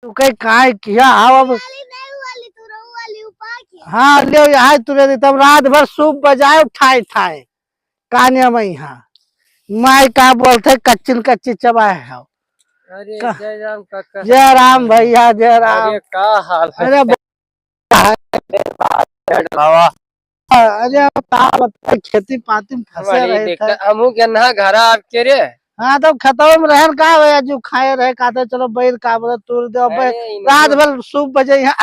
तू कहीं काय किया आओ अब। हाँ ले यहाँ तुरे तब रात भर सूप बजाए ठाए ठाए कान्या में यहाँ माई का बोलते कच्ची कच्ची चबाए है। अरे जय राम काका। जय राम भैया जय राम। अरे का हाल है? अरे बाबा अरे खेती पाती में फंसे रहे थे। हमू गन्ना घर आपके रे। हाँ तो खतम रहन का भैया जो खाए रहे कहते चलो बैल का बोले तोड़ दो रात भर सूप बजे यहाँ